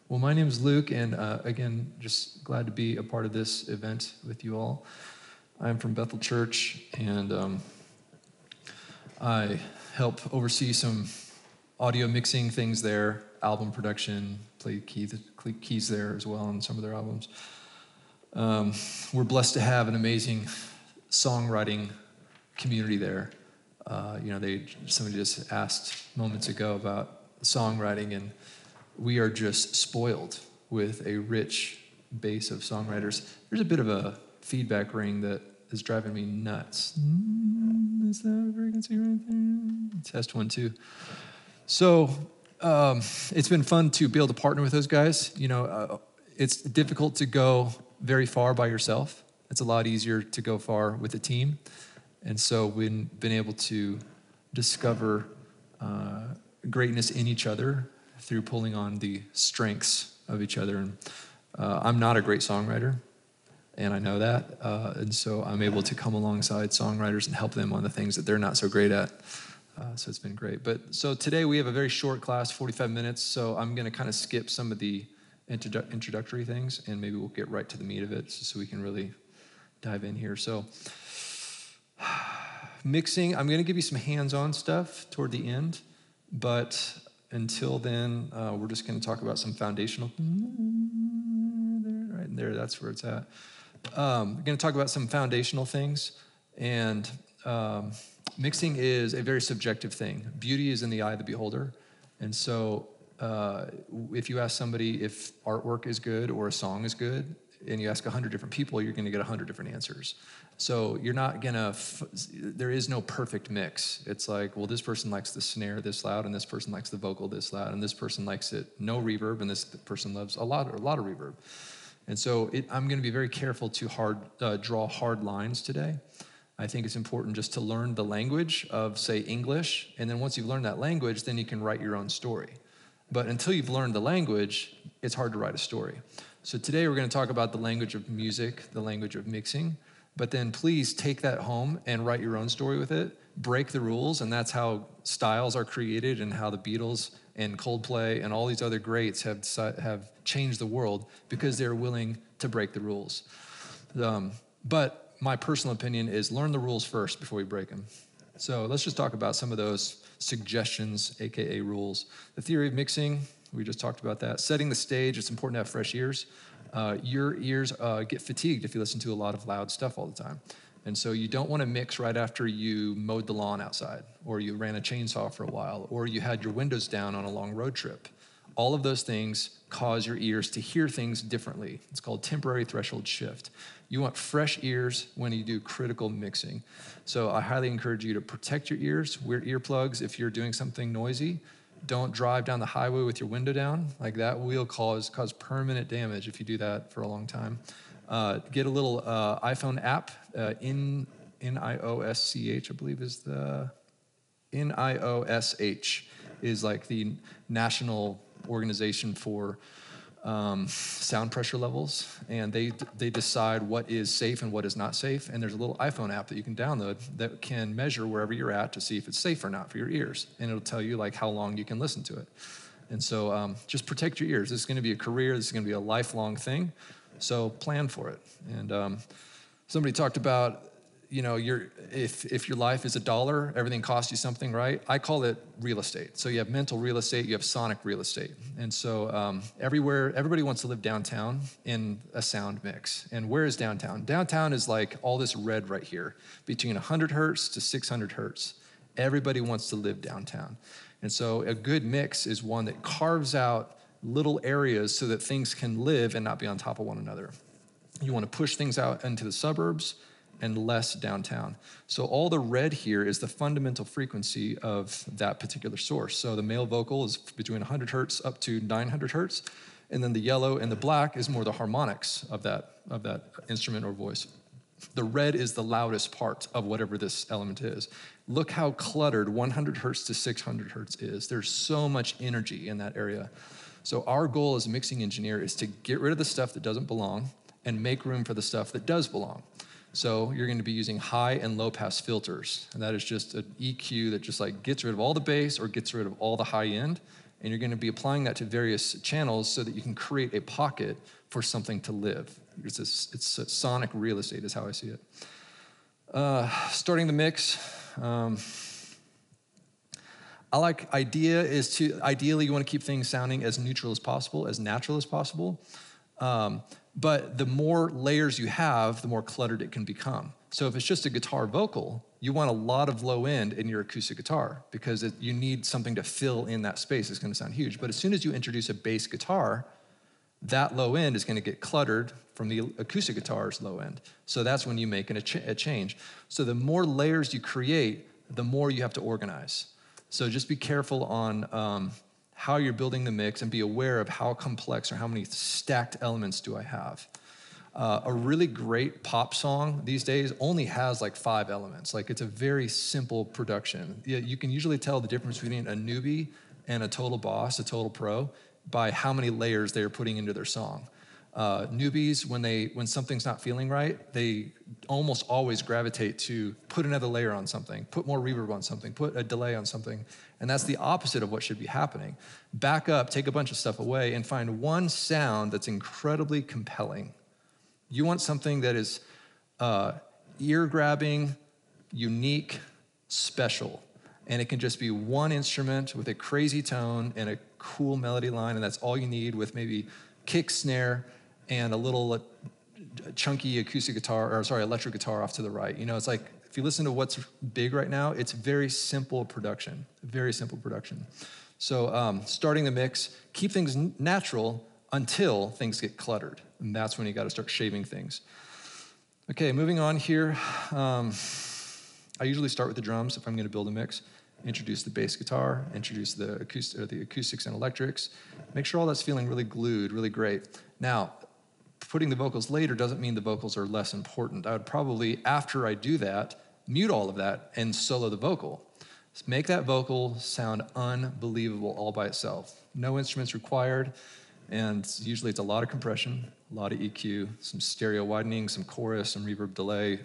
Well, my name is Luke, and again, just glad to be a part of this event with you all. I'm from Bethel Church, and I help oversee some audio mixing things there, album production, play keys there as well on some of their albums. We're blessed to have an amazing songwriting community there. Somebody just asked moments ago about songwriting, and we are just spoiled with a rich base of songwriters. There's a bit of a feedback ring that is driving me nuts. Is that a frequency right there? Test 1, 2. So it's been fun to be able to partner with those guys. It's difficult to go very far by yourself. It's a lot easier to go far with a team. And so we've been able to discover greatness in each other through pulling on the strengths of each other. And I'm not a great songwriter, and I know that. And so I'm able to come alongside songwriters and help them on the things that they're not so great at. So it's been great. So today we have a very short class, 45 minutes. So I'm going to kind of skip some of the introductory things, and maybe we'll get right to the meat of it so we can really dive in here. So mixing, I'm going to give you some hands-on stuff toward the end, but until then, we're just going to talk about some foundational. Right there, that's where it's at. We're going to talk about some foundational things, and mixing is a very subjective thing. Beauty is in the eye of the beholder, and so if you ask somebody if artwork is good or a song is good, and you ask 100 different people, you're going to get 100 different answers. So you're not going to, there is no perfect mix. It's like, well, this person likes the snare this loud, and this person likes the vocal this loud, and this person likes it no reverb, and this person loves a lot of reverb. And so I'm going to be very careful to draw hard lines today. I think it's important just to learn the language of, say, English, and then once you've learned that language, then you can write your own story. But until you've learned the language, it's hard to write a story. So today we're going to talk about the language of music, the language of mixing, but then please take that home and write your own story with it, break the rules, and that's how styles are created and how the Beatles and Coldplay and all these other greats have changed the world because they're willing to break the rules. But my personal opinion is learn the rules first before we break them. So let's just talk about some of those suggestions, AKA rules. The theory of mixing, we just talked about that. Setting the stage, it's important to have fresh ears. Your ears get fatigued if you listen to a lot of loud stuff all the time. And so you don't want to mix right after you mowed the lawn outside, or you ran a chainsaw for a while, or you had your windows down on a long road trip. All of those things cause your ears to hear things differently. It's called temporary threshold shift. You want fresh ears when you do critical mixing. So I highly encourage you to protect your ears, wear earplugs if you're doing something noisy. Don't drive down the highway with your window down. Like that will cause permanent damage if you do that for a long time. Get a little iPhone app, NIOSCH, I believe is the, NIOSH is like the national organization for sound pressure levels, and they decide what is safe and what is not safe, and there's a little iPhone app that you can download that can measure wherever you're at to see if it's safe or not for your ears, and it'll tell you like how long you can listen to it. And so just protect your ears. This is going to be a career. This is going to be a lifelong thing, so plan for it. And somebody talked about, if your life is $1, everything costs you something, right? I call it real estate. So you have mental real estate, you have sonic real estate. And so everybody wants to live downtown in a sound mix. And where is downtown? Downtown is like all this red right here, between 100 hertz to 600 hertz. Everybody wants to live downtown. And so a good mix is one that carves out little areas so that things can live and not be on top of one another. You want to push things out into the suburbs and less downtown. So all the red here is the fundamental frequency of that particular source. So the male vocal is between 100 hertz up to 900 hertz, and then the yellow and the black is more the harmonics of that instrument or voice. The red is the loudest part of whatever this element is. Look how cluttered 100 hertz to 600 hertz is. There's so much energy in that area. So our goal as a mixing engineer is to get rid of the stuff that doesn't belong and make room for the stuff that does belong. So you're going to be using high and low pass filters. And that is just an EQ that just like gets rid of all the bass or gets rid of all the high end And you're going to be applying that to various channels so that you can create a pocket for something to live. It's a sonic real estate is how I see it. Starting the mix. Ideally you want to keep things sounding as neutral as possible, as natural as possible. But the more layers you have, the more cluttered it can become. So if it's just a guitar vocal, you want a lot of low end in your acoustic guitar because you need something to fill in that space. It's going to sound huge. But as soon as you introduce a bass guitar, that low end is going to get cluttered from the acoustic guitar's low end. So that's when you make a change. So the more layers you create, the more you have to organize. So just be careful on how you're building the mix and be aware of how complex or how many stacked elements do I have. A really great pop song these days only has like 5 elements. Like it's a very simple production. You can usually tell the difference between a newbie and a total boss, a total pro, by how many layers they're putting into their song. Newbies, when something's not feeling right, they almost always gravitate to put another layer on something, put more reverb on something, put a delay on something. And that's the opposite of what should be happening. Back up, take a bunch of stuff away, and find one sound that's incredibly compelling. You want something that is ear-grabbing, unique, special. And it can just be one instrument with a crazy tone and a cool melody line, and that's all you need with maybe kick, snare, and a little chunky electric guitar off to the right. You know, it's like, if you listen to what's big right now, it's very simple production, very simple production. So starting the mix, keep things natural until things get cluttered. And that's when you got to start shaving things. Okay, moving on here. I usually start with the drums if I'm going to build a mix. Introduce the bass guitar, introduce the acoustics and electrics. Make sure all that's feeling really glued, really great. Now, putting the vocals later doesn't mean the vocals are less important. I would probably, after I do that, mute all of that and solo the vocal. Just make that vocal sound unbelievable all by itself. No instruments required, and usually it's a lot of compression, a lot of EQ, some stereo widening, some chorus, some reverb delay,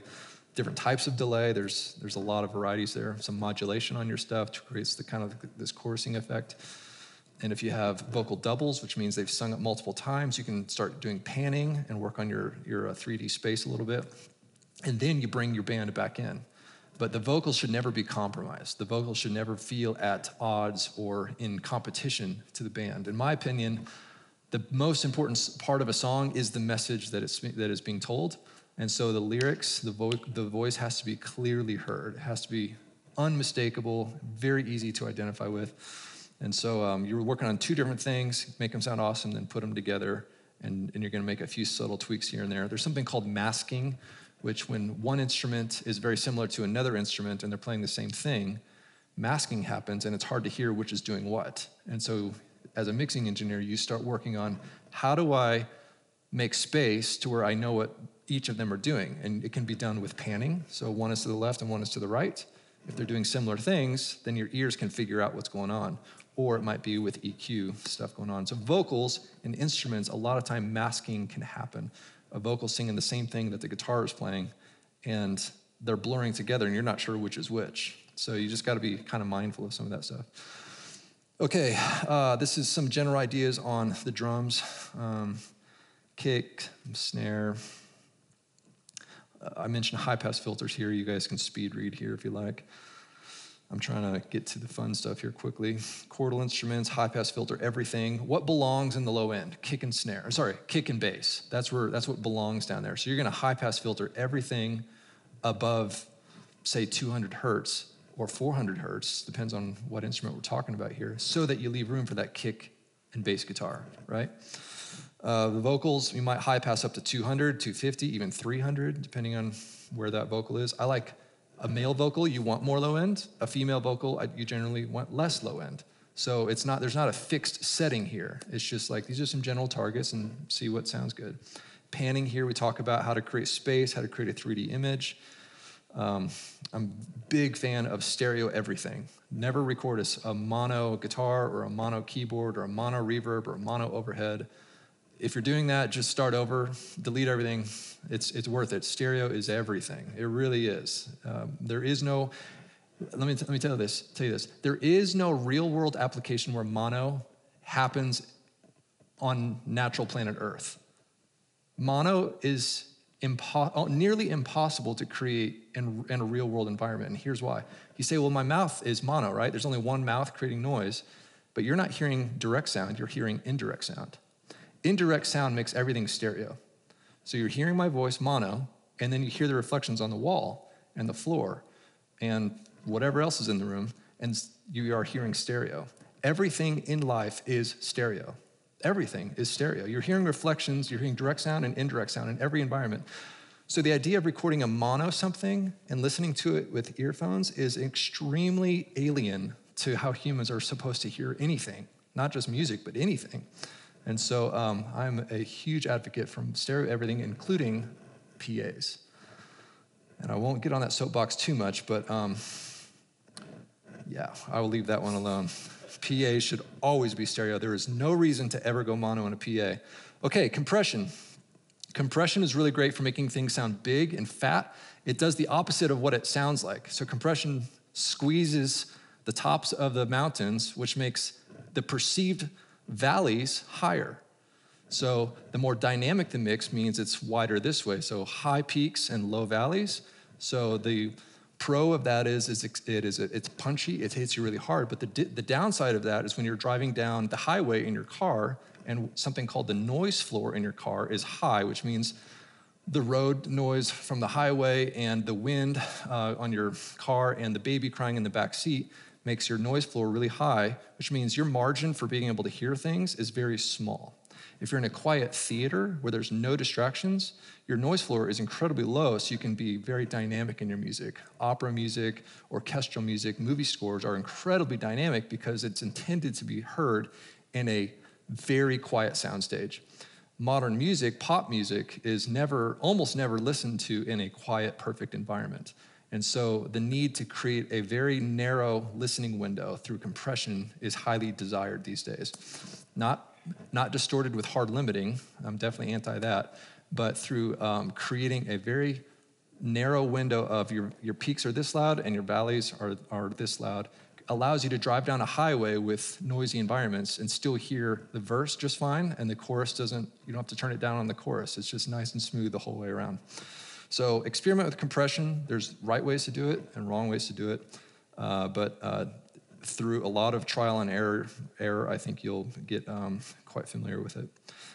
different types of delay. There's a lot of varieties there. Some modulation on your stuff to create the kind of this chorusing effect. And if you have vocal doubles, which means they've sung it multiple times, you can start doing panning and work on your 3D space a little bit. And then you bring your band back in. But the vocals should never be compromised. The vocals should never feel at odds or in competition to the band. In my opinion, the most important part of a song is the message that is being told. And so the lyrics, the voice has to be clearly heard. It has to be unmistakable, very easy to identify with. And so you're working on 2 different things, make them sound awesome, then put them together, and you're going to make a few subtle tweaks here and there. There's something called masking, which when one instrument is very similar to another instrument and they're playing the same thing, masking happens, and it's hard to hear which is doing what. And so as a mixing engineer, you start working on how do I make space to where I know what each of them are doing. And it can be done with panning. So one is to the left and one is to the right. If they're doing similar things, then your ears can figure out what's going on. Or it might be with EQ stuff going on. So vocals and instruments, a lot of time masking can happen. A vocal singing the same thing that the guitar is playing, and they're blurring together and you're not sure which is which. So you just got to be kind of mindful of some of that stuff. Okay, this is some general ideas on the drums. Kick, snare. I mentioned high-pass filters here. You guys can speed read here if you like. I'm trying to get to the fun stuff here quickly. Chordal instruments, high-pass filter, everything. What belongs in the low end? Kick and snare. Sorry, kick and bass. That's what belongs down there. So you're going to high-pass filter everything above, say, 200 hertz or 400 hertz, depends on what instrument we're talking about here, so that you leave room for that kick and bass guitar, right? The vocals, you might high pass up to 200, 250, even 300, depending on where that vocal is. I like a male vocal, you want more low end. A female vocal, you generally want less low end. So there's not a fixed setting here. It's just like, these are some general targets and see what sounds good. Panning here, we talk about how to create space, how to create a 3D image. I'm a big fan of stereo everything. Never record a mono guitar or a mono keyboard or a mono reverb or a mono overhead. If you're doing that, just start over, delete everything. It's worth it. Stereo is everything. It really is. There is no, let me tell you this. There is no real world application where mono happens on natural planet Earth. Mono is nearly impossible to create in a real world environment, and here's why. You say, well, my mouth is mono, right? There's only one mouth creating noise, but you're not hearing direct sound, you're hearing indirect sound. Indirect sound makes everything stereo. So you're hearing my voice mono, and then you hear the reflections on the wall and the floor and whatever else is in the room, and you are hearing stereo. Everything in life is stereo. Everything is stereo. You're hearing reflections, you're hearing direct sound and indirect sound in every environment. So the idea of recording a mono something and listening to it with earphones is extremely alien to how humans are supposed to hear anything, not just music, but anything. And so I'm a huge advocate for stereo everything, including PAs. And I won't get on that soapbox too much, but yeah, I will leave that one alone. PA should always be stereo. There is no reason to ever go mono in a PA. Okay, compression. Compression is really great for making things sound big and fat. It does the opposite of what it sounds like. So compression squeezes the tops of the mountains, which makes the perceived valleys higher. So the more dynamic the mix means it's wider this way. So high peaks and low valleys. So the pro of that is it's punchy, it hits you really hard, but the downside of that is when you're driving down the highway in your car and something called the noise floor in your car is high, which means the road noise from the highway and the wind on your car and the baby crying in the back seat makes your noise floor really high, which means your margin for being able to hear things is very small. If you're in a quiet theater where there's no distractions, your noise floor is incredibly low, so you can be very dynamic in your music. Opera music, orchestral music, movie scores are incredibly dynamic because it's intended to be heard in a very quiet soundstage. Modern music, pop music, is almost never listened to in a quiet, perfect environment. And so the need to create a very narrow listening window through compression is highly desired these days. Not distorted with hard limiting, I'm definitely anti that, but through creating a very narrow window of your peaks are this loud and your valleys are this loud, allows you to drive down a highway with noisy environments and still hear the verse just fine, and the chorus you don't have to turn it down on the chorus. It's just nice and smooth the whole way around. So experiment with compression. There's right ways to do it and wrong ways to do it, but through a lot of trial and error, I think you'll get quite familiar with it.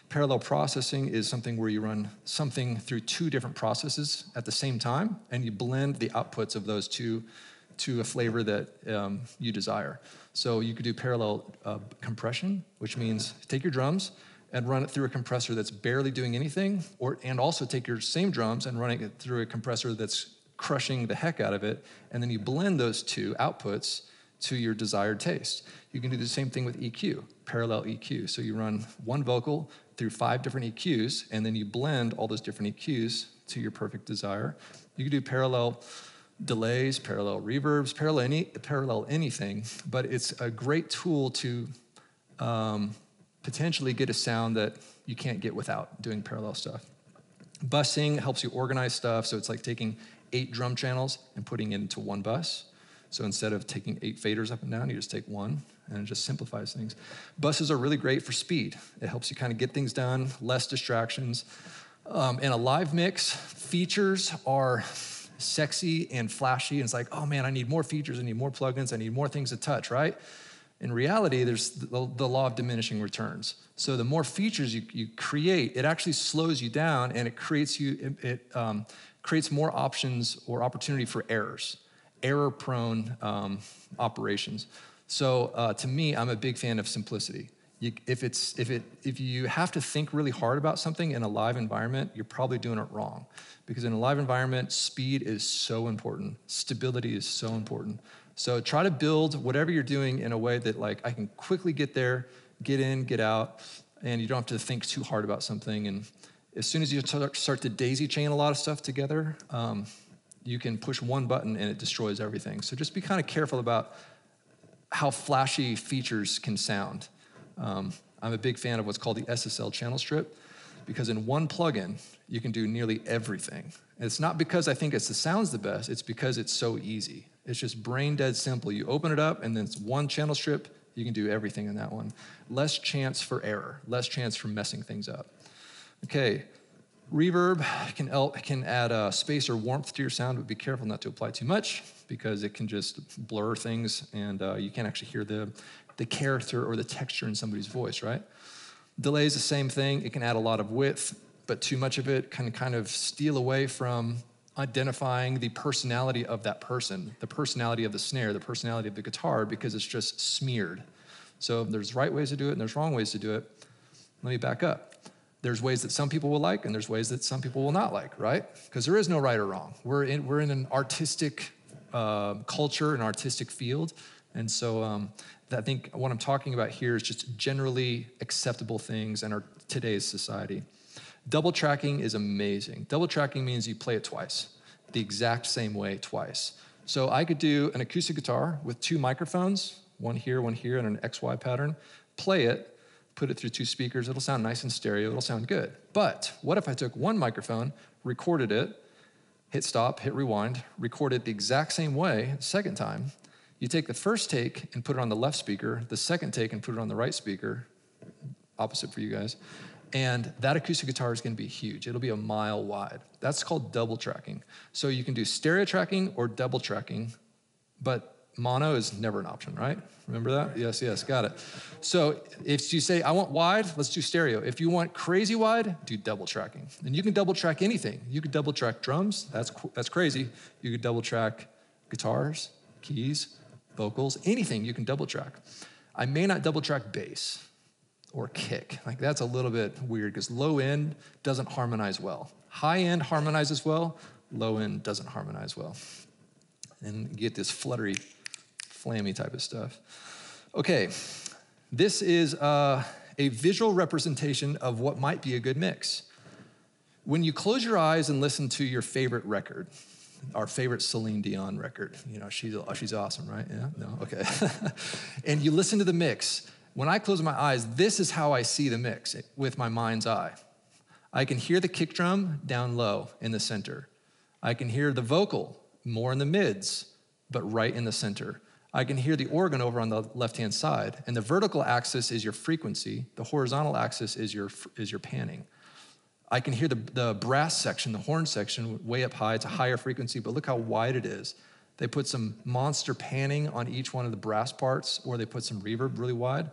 Parallel processing is something where you run something through two different processes at the same time, and you blend the outputs of those two to a flavor that you desire. So you could do parallel compression, which means take your drums and run it through a compressor that's barely doing anything, and also take your same drums and running it through a compressor that's crushing the heck out of it, and then you blend those two outputs to your desired taste. You can do the same thing with EQ, parallel EQ. So you run one vocal through 5 different EQs, and then you blend all those different EQs to your perfect desire. You can do parallel delays, parallel reverbs, parallel anything, but it's a great tool to potentially get a sound that you can't get without doing parallel stuff. Busing helps you organize stuff, so it's like taking 8 drum channels and putting it into one bus. So instead of taking 8 faders up and down, you just take one, and it just simplifies things. Buses are really great for speed. It helps you kind of get things done, less distractions. In a live mix, features are sexy and flashy, and it's like, oh man, I need more features, I need more plugins, I need more things to touch, right? In reality, there's the law of diminishing returns. So the more features you create, it actually slows you down, and it creates more options or opportunity for error-prone operations. So to me, I'm a big fan of simplicity. If you have to think really hard about something in a live environment, you're probably doing it wrong. Because in a live environment, speed is so important. Stability is so important. So try to build whatever you're doing in a way that like I can quickly get there, get in, get out, and you don't have to think too hard about something. And as soon as you start to daisy chain a lot of stuff together, you can push one button and it destroys everything. So just be kind of careful about how flashy features can sound. I'm a big fan of what's called the SSL channel strip, because in one plugin, you can do nearly everything. And it's not because I think it sounds the best, it's because it's so easy. It's just brain dead simple. You open it up and then it's one channel strip. You can do everything in that one. Less chance for error, less chance for messing things up. Okay, reverb can add space or warmth to your sound, but be careful not to apply too much because it can just blur things and you can't actually hear the character or the texture in somebody's voice, right? Delay is the same thing. It can add a lot of width, but too much of it can kind of steal away from identifying the personality of that person, the personality of the snare, the personality of the guitar, because it's just smeared. So there's right ways to do it and there's wrong ways to do it. Let me back up. There's ways that some people will like and there's ways that some people will not like, right? Because there is no right or wrong. We're in an artistic culture, an artistic field. And so I think what I'm talking about here is just generally acceptable things in today's society. Double tracking is amazing. Double tracking means you play it twice, the exact same way twice. So I could do an acoustic guitar with 2 microphones, one here, and an XY pattern, play it, put it through 2 speakers. It'll sound nice in stereo. It'll sound good. But what if I took one microphone, recorded it, hit stop, hit rewind, record it the exact same way, second time. You take the first take and put it on the left speaker, the second take and put it on the right speaker, opposite for you guys, and that acoustic guitar is going to be huge. It'll be a mile wide. That's called double tracking. So you can do stereo tracking or double tracking, but mono is never an option, right? Remember that? Yes, got it. So if you say, I want wide, let's do stereo. If you want crazy wide, do double tracking. And you can double track anything. You could double track drums, that's crazy. You could double track guitars, keys, vocals, anything you can double track. I may not double track bass or kick. Like that's a little bit weird because low end doesn't harmonize well. High end harmonizes well, low end doesn't harmonize well. And you get this fluttery, flammy type of stuff. Okay, this is a visual representation of what might be a good mix. When you close your eyes and listen to your favorite record, our favorite Celine Dion record, you know, she's awesome, right? Yeah, no, okay. And you listen to the mix. When I close my eyes, this is how I see the mix with my mind's eye. I can hear the kick drum down low in the center. I can hear the vocal more in the mids, but right in the center. I can hear the organ over on the left-hand side, and the vertical axis is your frequency. The horizontal axis is your panning. I can hear the brass section, the horn section, way up high. It's a higher frequency, but look how wide it is. They put some monster panning on each one of the brass parts, or they put some reverb really wide.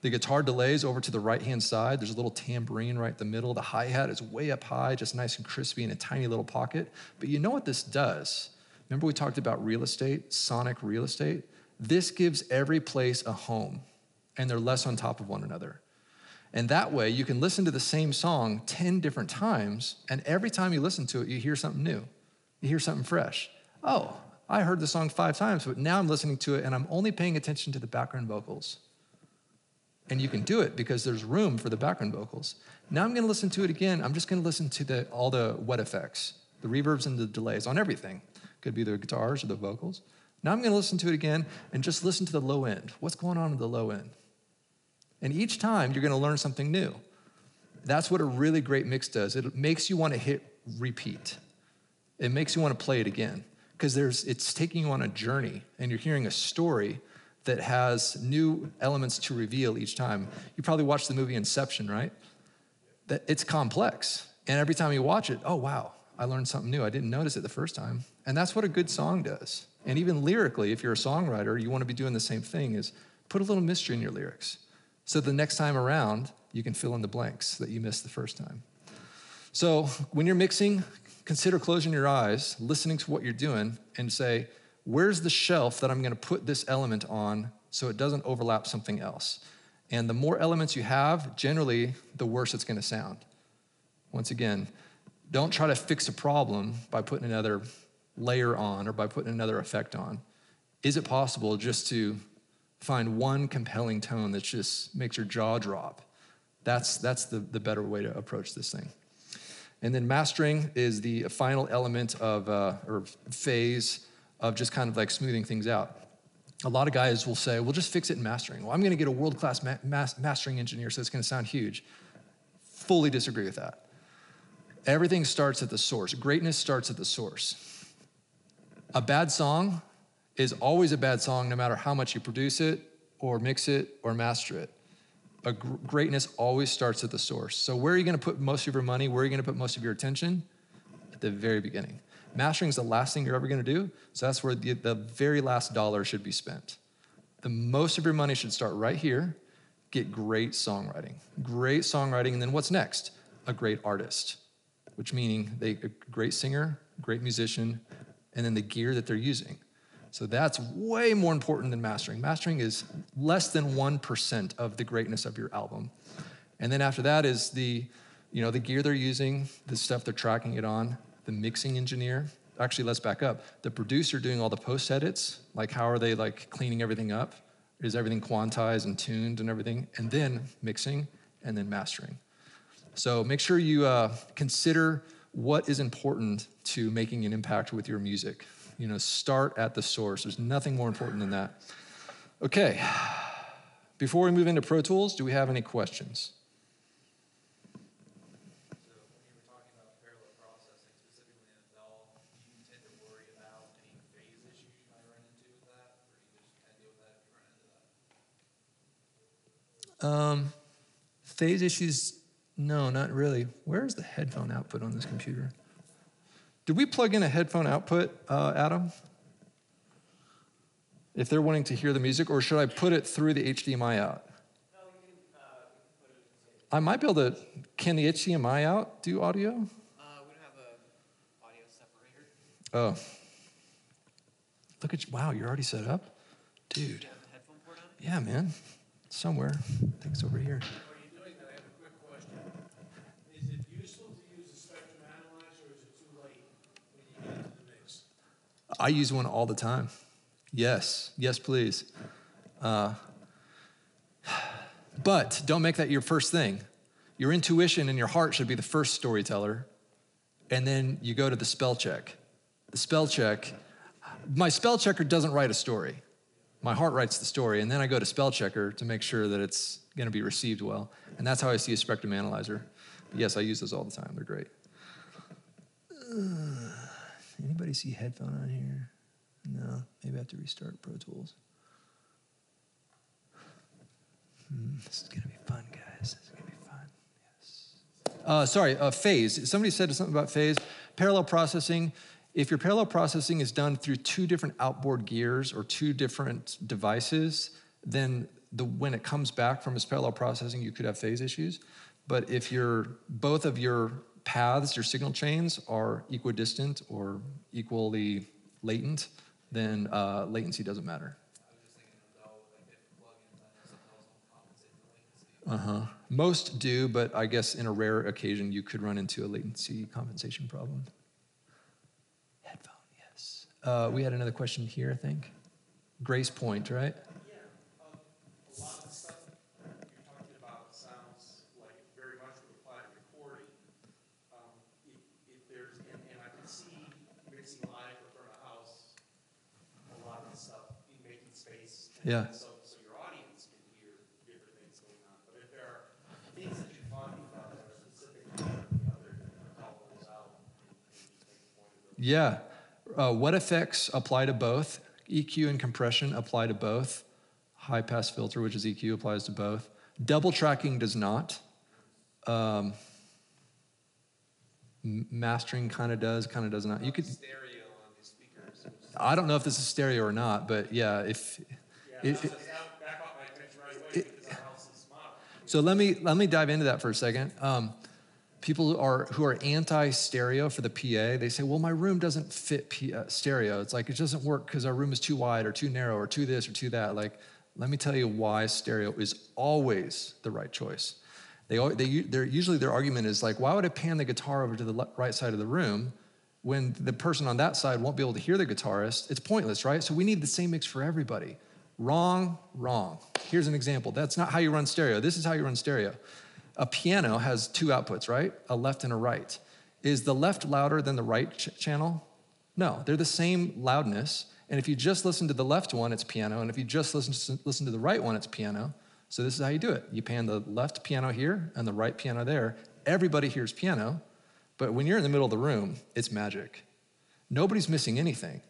The guitar delays over to the right-hand side. There's a little tambourine right in the middle. The hi-hat is way up high, just nice and crispy in a tiny little pocket. But you know what this does? Remember we talked about real estate, sonic real estate? This gives every place a home, and they're less on top of one another. And that way, you can listen to the same song 10 different times, and every time you listen to it, you hear something new. You hear something fresh. Oh, I heard the song 5 times, but now I'm listening to it, and I'm only paying attention to the background vocals. And you can do it because there's room for the background vocals. Now I'm going to listen to it again. I'm just going to listen to all the wet effects, the reverbs and the delays on everything. Could be the guitars or the vocals. Now I'm going to listen to it again and just listen to the low end. What's going on at the low end? And each time you're going to learn something new. That's what a really great mix does. It makes you want to hit repeat. It makes you want to play it again because it's taking you on a journey and you're hearing a story that has new elements to reveal each time. You probably watched the movie Inception, right? That it's complex. And every time you watch it, oh, wow, I learned something new. I didn't notice it the first time. And that's what a good song does. And even lyrically, if you're a songwriter, you want to be doing the same thing is put a little mystery in your lyrics. So the next time around, you can fill in the blanks that you missed the first time. So when you're mixing, consider closing your eyes, listening to what you're doing, and say, where's the shelf that I'm going to put this element on so it doesn't overlap something else? And the more elements you have, generally, the worse it's going to sound. Once again, don't try to fix a problem by putting another layer on or by putting another effect on. Is it possible just to find one compelling tone that just makes your jaw drop? That's the better way to approach this thing. And then mastering is the final element of, or phase of just kind of like smoothing things out. A lot of guys will say, well, just fix it in mastering. Well, I'm gonna get a world-class mastering engineer, so it's gonna sound huge. Fully disagree with that. Everything starts at the source. Greatness starts at the source. A bad song is always a bad song no matter how much you produce it or mix it or master it. Greatness always starts at the source. So where are you going to put most of your money? Where are you going to put most of your attention? At the very beginning. Mastering is the last thing you're ever going to do, so that's where the very last dollar should be spent. The most of your money should start right here. Get great songwriting, and then what's next? A great artist, which meaning a great singer, great musician, and then the gear that they're using. So that's way more important than mastering. Mastering is less than 1% of the greatness of your album. And then after that is the gear they're using, the stuff they're tracking it on, the mixing engineer. Actually, let's back up. The producer doing all the post edits, like how are they like cleaning everything up? Is everything quantized and tuned and everything? And then mixing and then mastering. So make sure you consider what is important to making an impact with your music. Start at the source. There's nothing more important than that. Okay, before we move into Pro Tools, do we have any questions? So when you were talking about parallel processing, specifically in Bethel, do you tend to worry about any phase issues you might run into with that, or do you just kind of deal with that if you run into that? Phase issues, no, not really. Where's the headphone output on this computer? Did we plug in a headphone output, Adam? If they're wanting to hear the music, or should I put it through the HDMI out? No, you can put it in. I might be able to, can the HDMI out do audio? We don't have an audio separator. Oh. Look at you, wow, you're already set up? Dude. Do you have the headphone port on? Yeah, man, somewhere. I think it's over here. While you're doing that, I have a quick question. Is it useful to use a spectrum analyzer, or is it too late when you get into the mix? I use one all the time. Yes, please. But don't make that your first thing. Your intuition and your heart should be the first storyteller, and then you go to the spell check. The spell check, my spell checker doesn't write a story. My heart writes the story, and then I go to spell checker to make sure that it's going to be received well, and that's how I see a spectrum analyzer. But yes, I use those all the time. They're great. Anybody see headphone on here? No, maybe I have to restart Pro Tools. This is going to be fun, guys. This is going to be fun. Yes. Phase. Somebody said something about phase. Parallel processing. If your parallel processing is done through two different outboard gears or two different devices, then when it comes back from its parallel processing, you could have phase issues. But if both of your paths, your signal chains, are equidistant or equally latent, then latency doesn't matter. I was just thinking of like different plugins. I know some of those don't compensate for latency. Most do, but I guess in a rare occasion, you could run into a latency compensation problem. Headphone, yes. We had another question here, I think. Grace Point, right? Yeah. A lot of the stuff you're talking about sounds like very much would apply to recording. If there's, and I can see mixing live or front of house, a lot of the stuff in making space. Yeah. So your audience can hear different things going on. But if there are things that you're talking about that are specific to one or the other, call those out. Yeah. What effects apply to both? EQ and compression apply to both. High pass filter, which is EQ, applies to both. Double tracking does not. Mastering kind of does not. You could. Stereo on these speakers. I don't know if this is stereo or not, but yeah, That caught my attention right away because our house is small. So let me dive into that for a second. People who are anti-stereo for the PA, they say, well, my room doesn't fit stereo. It's like, it doesn't work because our room is too wide or too narrow or too this or too that. Like, let me tell you why stereo is always the right choice. Usually their argument is like, why would I pan the guitar over to the right side of the room when the person on that side won't be able to hear the guitarist? It's pointless, right? So we need the same mix for everybody. Wrong. Here's an example. That's not how you run stereo. This is how you run stereo. A piano has two outputs, right? A left and a right. Is the left louder than the right channel? No, they're the same loudness. And if you just listen to the left one, it's piano. And if you just listen to the right one, it's piano. So this is how you do it. You pan the left piano here and the right piano there. Everybody hears piano. But when you're in the middle of the room, it's magic. Nobody's missing anything.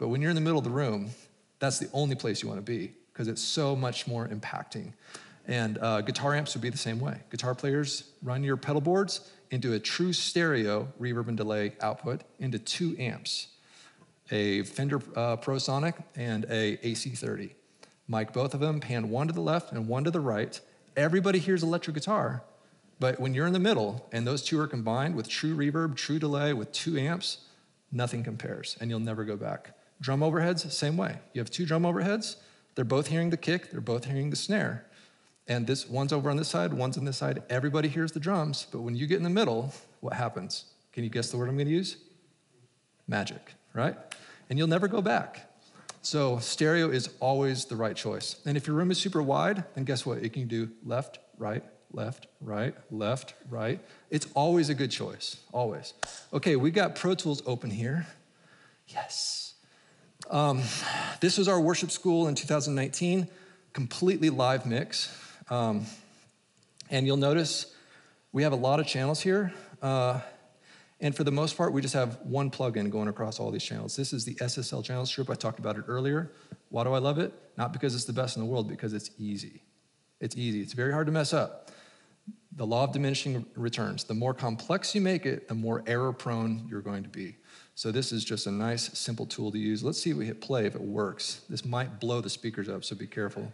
But when you're in the middle of the room, that's the only place you want to be because it's so much more impacting. And guitar amps would be the same way. Guitar players run your pedal boards into a true stereo reverb and delay output into 2 amps, a Fender ProSonic and a AC30. Mic both of them, pan one to the left and one to the right. Everybody hears electric guitar, but when you're in the middle and those 2 are combined with true reverb, true delay with 2 amps, nothing compares, and you'll never go back. Drum overheads, same way. You have 2 drum overheads, they're both hearing the kick, they're both hearing the snare. And this one's over on this side, one's on this side. Everybody hears the drums, but when you get in the middle, what happens? Can you guess the word I'm gonna use? Magic, right? And you'll never go back. So stereo is always the right choice. And if your room is super wide, then guess what? It can do left, right, left, right, left, right. It's always a good choice, always. Okay, we got Pro Tools open here. Yes. This was our worship school in 2019, completely live mix. And you'll notice we have a lot of channels here. And for the most part, we just have one plugin going across all these channels. This is the SSL channel strip. I talked about it earlier. Why do I love it? Not because it's the best in the world, because it's easy. It's easy. It's very hard to mess up. The law of diminishing returns. The more complex you make it, the more error-prone you're going to be. So this is just a nice, simple tool to use. Let's see if we hit play, if it works. This might blow the speakers up, so be careful.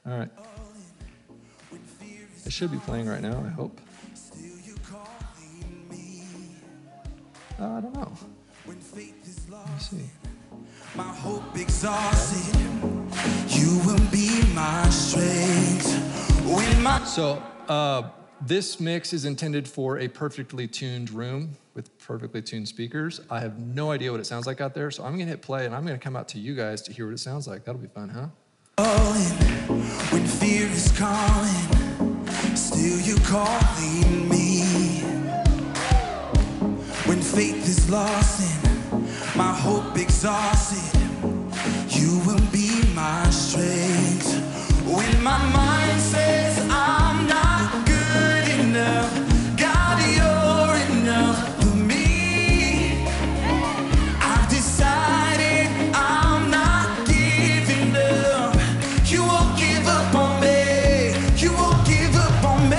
All right. It should be playing right now, I hope. I don't know. Let me see. My hope exhausted, you will be my strength. So this mix is intended for a perfectly tuned room with perfectly tuned speakers. I have no idea what it sounds like out there, so I'm gonna hit play and I'm gonna come out to you guys to hear what it sounds like. That'll be fun, huh? When fear is calling, still you calling me. When faith is lost and my hope exhausted, you will be my strength. When my mind says I'm not good enough, God, you're enough for me. I've decided I'm not giving up. You won't give up on me. You won't give up on me.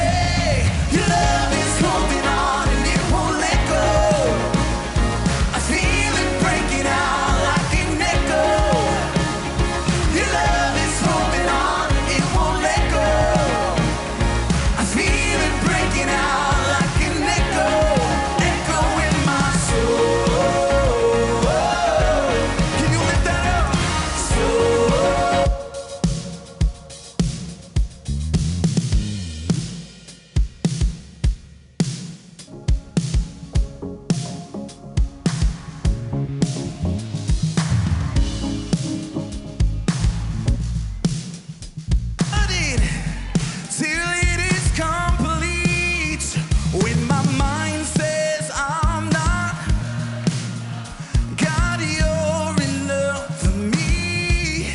Your love is holding on and it won't let go. I feel it breaking out like an echo. Your love is holding on, it won't let go. I feel it breaking out like an echo, echo in my soul. Can you lift that up? Till it is complete. When my mind says I'm not, God, you're enough for me.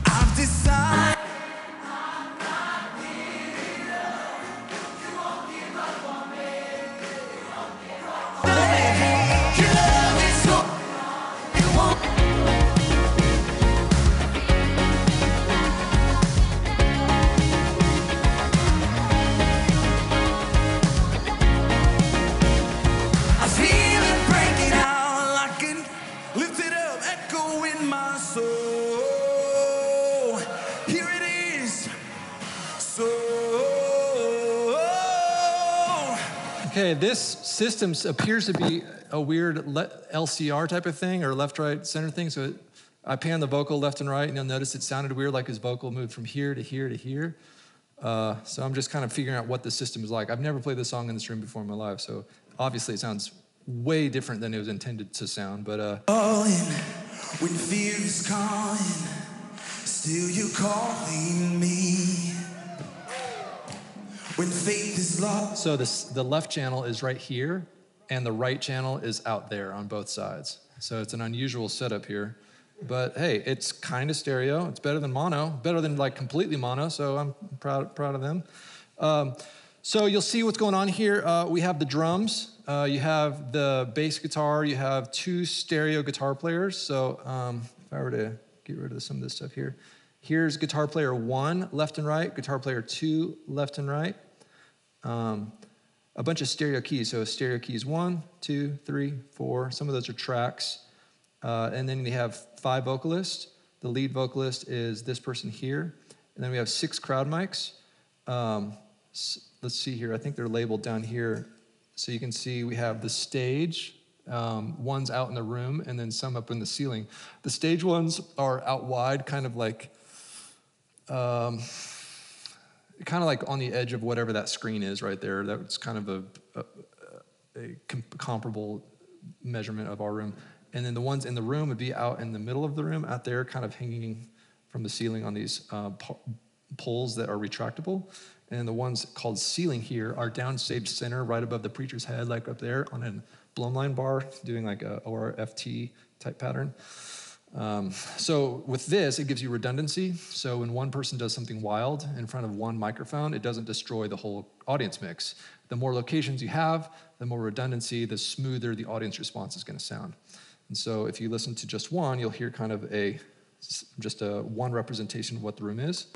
I've decided I'm not giving up. You won't give up on me. Your love is so, it won't. I feel it breaking out like an lift it up, echo in my soul. Here it is. So Okay, this system appears to be a weird LCR type of thing or left, right, center thing. So I pan the vocal left and right, and you'll notice it sounded weird, like his vocal moved from here to here to here. So I'm just kind of figuring out what the system is like. I've never played this song in this room before in my life, so obviously it sounds way different than it was intended to sound. But calling, when fear is calling, still you calling me. When faith is lost. so the left channel is right here, and the right channel is out there on both sides. So it's an unusual setup here. But hey, it's kind of stereo. It's better than mono, better than like completely mono, so I'm proud of them. So you'll see what's going on here. We have the drums. you have the bass guitar. You have 2 stereo guitar players. So if I were to get rid of some of this stuff here, here's guitar player 1 left and right, guitar player 2 left and right. A bunch of stereo keys. So stereo keys 1, 2, 3, 4. Some of those are tracks. And then we have 5 vocalists. The lead vocalist is this person here. And then we have 6 crowd mics. Let's see here. I think they're labeled down here. So you can see we have the stage. One's out in the room, and then some up in the ceiling. The stage ones are out wide, kind of like on the edge of whatever that screen is right there. That's kind of a comparable measurement of our room. And then the ones in the room would be out in the middle of the room, out there, kind of hanging from the ceiling on these poles that are retractable. And the ones called ceiling here are downstage center, right above the preacher's head, like up there on a blown line bar, doing like a ORFT type pattern. So with this, it gives you redundancy. So when one person does something wild in front of one microphone, it doesn't destroy the whole audience mix. The more locations you have, the more redundancy, the smoother the audience response is going to sound. And so if you listen to just one, you'll hear kind of just a one representation of what the room is.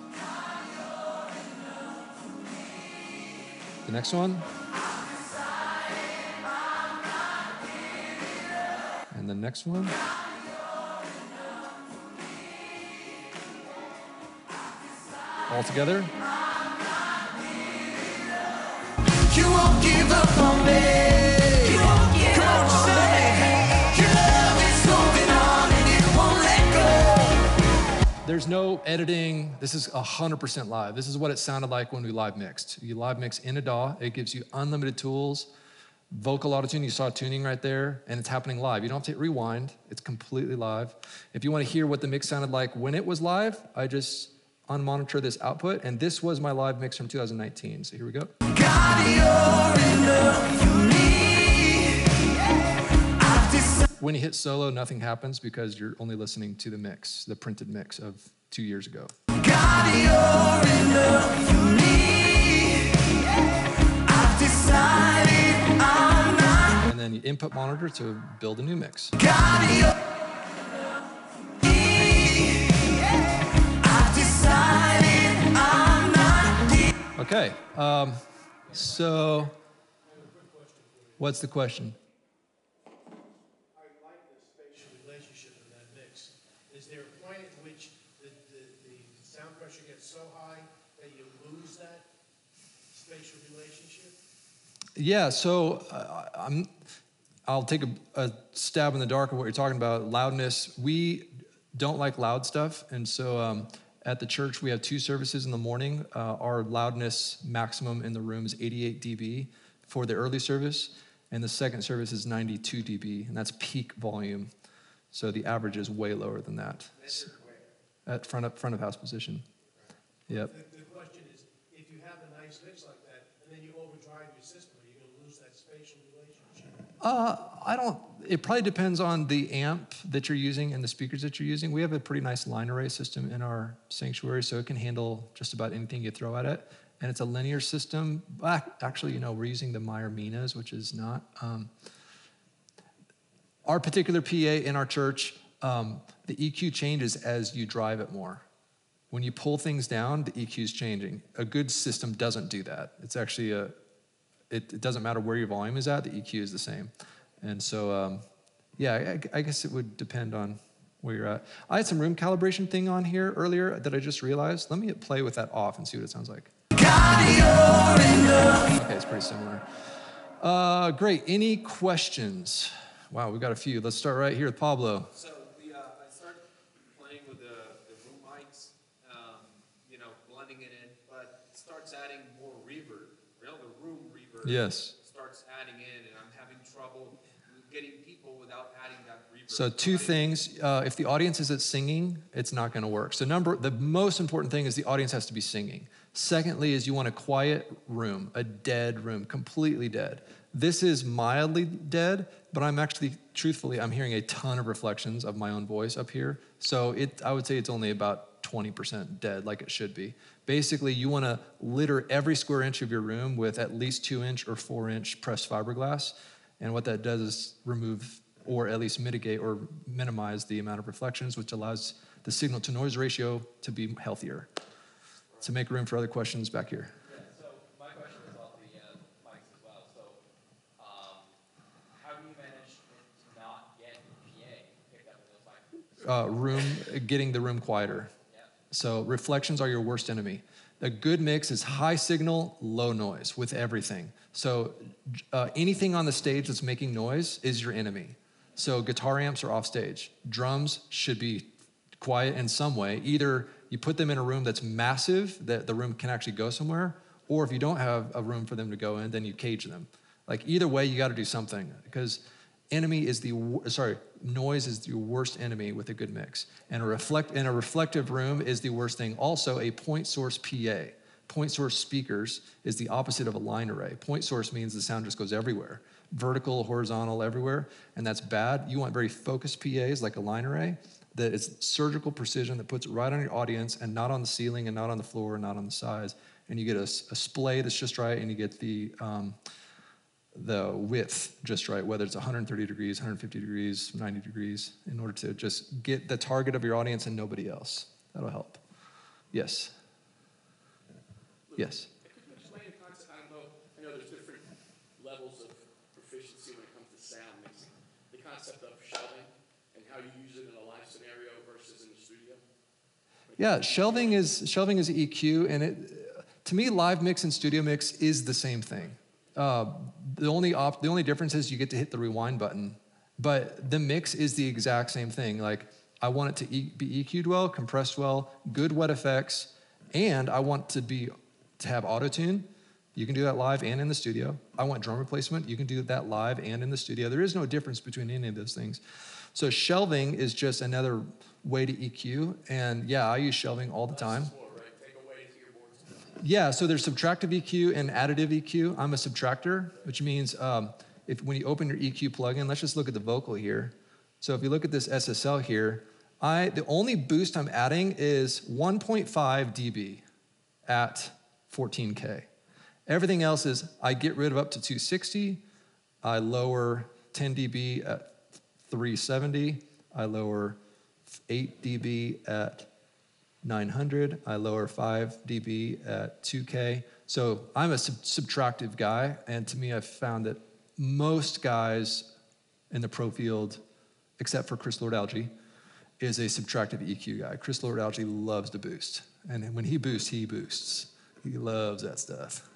The next one. And the next one. All together. You won't give up on me. You won't give up on me. Your love is moving on and it won't let go. There's no editing. This is 100% live. This is what it sounded like when we live mixed. You live mix in a DAW. It gives you unlimited tools. Vocal auto-tune, you saw tuning right there, and it's happening live. You don't have to hit rewind. It's completely live. If you want to hear what the mix sounded like when it was live, I just unmonitor this output, and this was my live mix from 2019. So here we go. When you hit solo, nothing happens because you're only listening to the mix, the printed mix of 2 years ago. And then you input monitor to build a new mix. Okay, so what's the question? I like the spatial relationship in that mix. Is there a point at which the sound pressure gets so high that you lose that spatial relationship? Yeah, so I'll take a stab in the dark of what you're talking about. Loudness, we don't like loud stuff, and so at the church, we have 2 services in the morning. Our loudness maximum in the room is 88 dB for the early service, and the second service is 92 dB, and that's peak volume. So the average is way lower than that. At front of house position. Yep. The question is, if you have a nice mix like that, and then you overdrive your system, are you going to lose that spatial relationship? It probably depends on the amp that you're using and the speakers that you're using. We have a pretty nice line array system in our sanctuary, so it can handle just about anything you throw at it. And it's a linear system. Actually, we're using the Meyer Minas, which is not. Our particular PA in our church, the EQ changes as you drive it more. When you pull things down, the EQ is changing. A good system doesn't do that. It's actually it doesn't matter where your volume is at, the EQ is the same. And so, I guess it would depend on where you're at. I had some room calibration thing on here earlier that I just realized. Let me hit play with that off and see what it sounds like. Okay, it's pretty similar. Great, any questions? Wow, we've got a few. Let's start right here with Pablo. So I started playing with the room mics, blending it in, but it starts adding more reverb. The room reverb. Yes. Starts adding in, and I'm having trouble getting people without adding that reverb. So 2 things. If the audience isn't singing, it's not going to work. So the most important thing is the audience has to be singing. Secondly is you want a quiet room, a dead room, completely dead. This is mildly dead, but I'm hearing a ton of reflections of my own voice up here. So I would say it's only about 20% dead, like it should be. Basically, you want to litter every square inch of your room with at least 2-inch or 4-inch pressed fiberglass. And what that does is remove or at least mitigate or minimize the amount of reflections, which allows the signal to noise ratio to be healthier. To make room for other questions back here. Yeah, so my question was about the mics as well. So how do you manage to not get PA picked up in those mics? Getting the room quieter. Yeah. So reflections are your worst enemy. A good mix is high signal, low noise with everything. So anything on the stage that's making noise is your enemy. So guitar amps are off stage. Drums should be quiet in some way. Either you put them in a room that's massive, that the room can actually go somewhere, or if you don't have a room for them to go in, then you cage them. Like either way, you got to do something, because noise is the worst enemy with a good mix. And a reflective room is the worst thing. Also, a point source PA, point source speakers, is the opposite of a line array. Point source means the sound just goes everywhere, vertical, horizontal, everywhere, and that's bad. You want very focused PAs like a line array, that it's surgical precision that puts it right on your audience and not on the ceiling and not on the floor and not on the sides. And you get a splay that's just right, and you get the width just right, whether it's 130 degrees, 150 degrees, 90 degrees, in order to just get the target of your audience and nobody else. That'll help. Yes. Yes. Could you explain the concept? I know there's different levels of proficiency when it comes to sound mixing. The concept of shelving and how you use it in a live scenario versus in the studio. Yeah, shelving is EQ, and to me, live mix and studio mix is the same thing. The only difference is you get to hit the rewind button, but the mix is the exact same thing. Like, I want it to be EQ'd well, compressed well, good wet effects, and I want to have auto-tune. You can do that live and in the studio. I want drum replacement. You can do that live and in the studio. There is no difference between any of those things. So shelving is just another way to EQ, and yeah, I use shelving all the time. Yeah, so there's subtractive EQ and additive EQ. I'm a subtractor, which means when you open your EQ plugin, let's just look at the vocal here. So if you look at this SSL here, the only boost I'm adding is 1.5 dB at 14K. Everything else is I get rid of up to 260, I lower 10 dB at 370, I lower 8 dB at 900, I lower 5 dB at 2K. So I'm a subtractive guy, and to me I've found that most guys in the pro field, except for Chris Lord-Alge, is a subtractive EQ guy. Chris Lord-Alge loves to boost, and when he boosts, he boosts. He loves that stuff.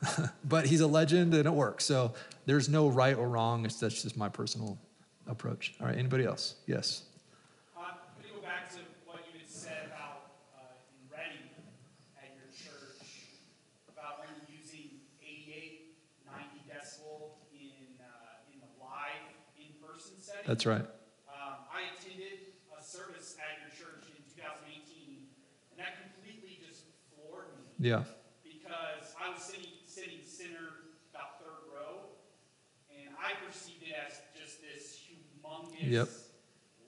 But he's a legend and it works. So there's no right or wrong. That's just my personal approach. All right, anybody else? Yes. Let me go back to what you had said about in Reading at your church, about when using 88, 90 decibel in the live in-person setting. That's right. I attended a service at your church in 2018, and that completely just floored me. Yeah. Because I was sitting center, about third row, and I perceived it as just this humongous,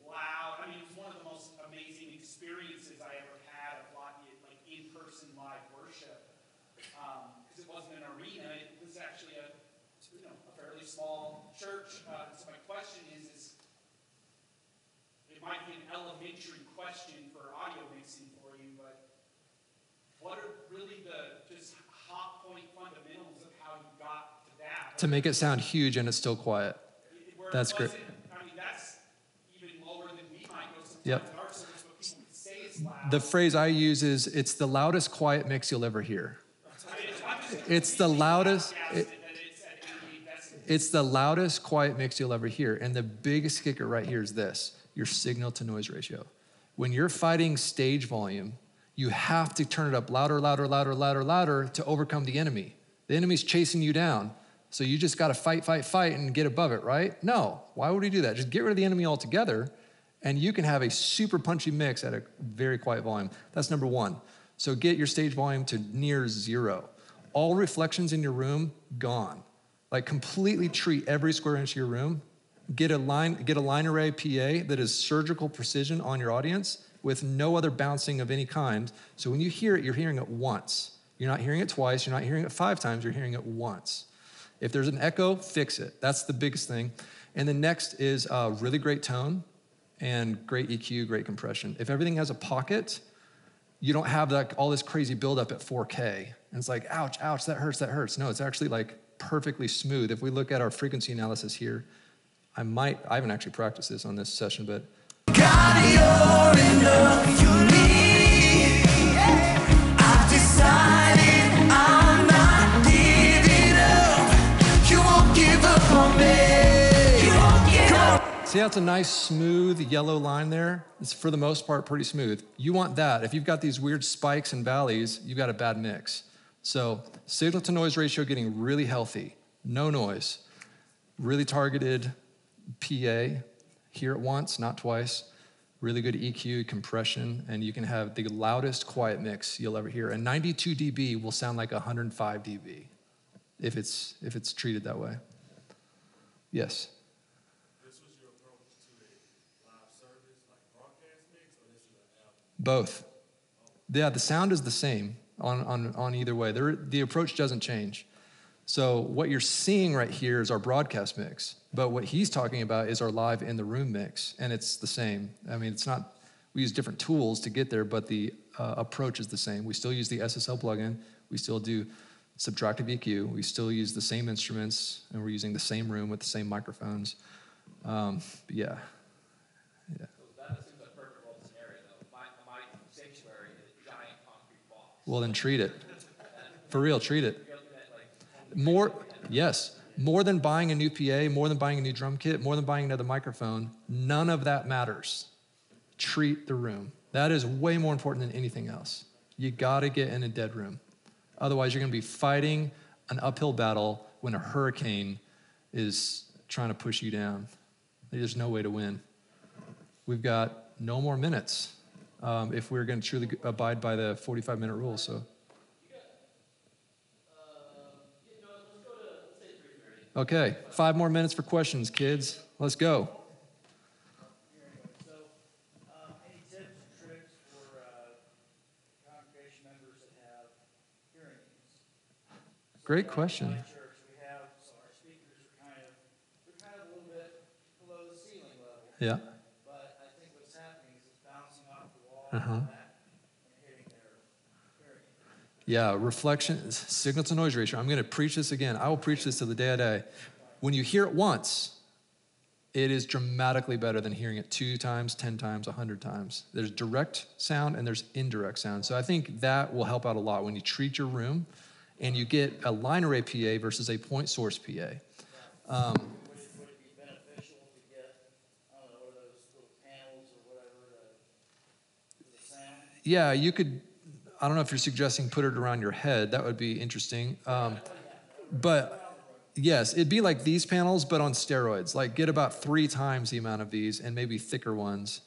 loud. I mean, it was one of the most amazing experiences I ever had of like in-person live worship. Because it wasn't an arena; it was actually a fairly small church. So my question is, it might be an elementary question for audio mixing for you, but what are really the just hot point fundamentals of how you got to that? To make it sound huge and it's still quiet. That's great. I mean, that's even lower than we might go sometimes Yep. in our service, but people would say it's loud. The phrase I use is, it's the loudest quiet mix you'll ever hear. It's the loudest. It's the loudest quiet mix you'll ever hear. And the biggest kicker right here is this: your signal to noise ratio. When you're fighting stage volume, you have to turn it up louder, louder, louder, louder, louder to overcome the enemy. The enemy's chasing you down. So you just got to fight and get above it, right? No. Why would we do that? Just get rid of the enemy altogether, and you can have a super punchy mix at a very quiet volume. That's number one. So get your stage volume to near zero. All reflections in your room, gone. Like, completely treat every square inch of your room. Get a line array PA that is surgical precision on your audience with no other bouncing of any kind. So when you hear it, you're hearing it once. You're not hearing it twice. You're not hearing it 5 times. You're hearing it once. If there's an echo, fix it. That's the biggest thing. And then next is really great tone and great EQ, great compression. If everything has a pocket, you don't have like all this crazy buildup at 4K. And it's like, ouch, ouch, that hurts, that hurts. No, it's actually like perfectly smooth. If we look at our frequency analysis here, I haven't actually practiced this on this session, but. God, you're enough for me. I've decided I'm not giving up. You won't give up on me. You won't give up. See how it's a nice smooth yellow line there? It's for the most part pretty smooth. You want that. If you've got these weird spikes and valleys, you've got a bad mix. So signal to noise ratio getting really healthy. No noise. Really targeted PA. Hear it once, not twice. Really good EQ, compression, and you can have the loudest quiet mix you'll ever hear. And 92 dB will sound like 105 dB if it's treated that way. Yes? This was your approach to a live service, like broadcast mix, or this is an album? Both. Yeah, the sound is the same on either way. The approach doesn't change. So what you're seeing right here is our broadcast mix, but what he's talking about is our live in the room mix, and it's the same. I mean, it's not, we use different tools to get there, but the approach is the same. We still use the SSL plugin, we still do subtractive EQ, we still use the same instruments, and we're using the same room with the same microphones. Yeah. So that seems like a perfect world scenario, though. My sanctuary is a giant concrete box. Well, then treat it. For real, treat it. More than buying a new PA, more than buying a new drum kit, more than buying another microphone, none of that matters. Treat the room. That is way more important than anything else. You gotta get in a dead room. Otherwise, you're gonna be fighting an uphill battle when a hurricane is trying to push you down. There's no way to win. We've got no more minutes if we're gonna truly abide by the 45-minute rule, so. Okay, 5 more minutes for questions, kids. Let's go. So, any tips or tricks for congregation members that have hearing aids? Great question. In my church, we have, so our speakers are they're a little bit below the ceiling level. Yeah. But I think what's happening is it's bouncing off the wall Uh-huh. and that and hitting their hearing aid. Yeah, reflection, signal to noise ratio. I'm going to preach this again. I will preach this to the day I die. When you hear it once, it is dramatically better than hearing it 2 times, 10 times, 100 times. There's direct sound and there's indirect sound. So I think that will help out a lot when you treat your room and you get a line array PA versus a point source PA. Would it be beneficial to get, I don't know, one of those little panels or whatever for the sound? Yeah, you could, I don't know if you're suggesting put it around your head. That would be interesting. But yes, it'd be like these panels, but on steroids. Like get about 3 times the amount of these and maybe thicker ones.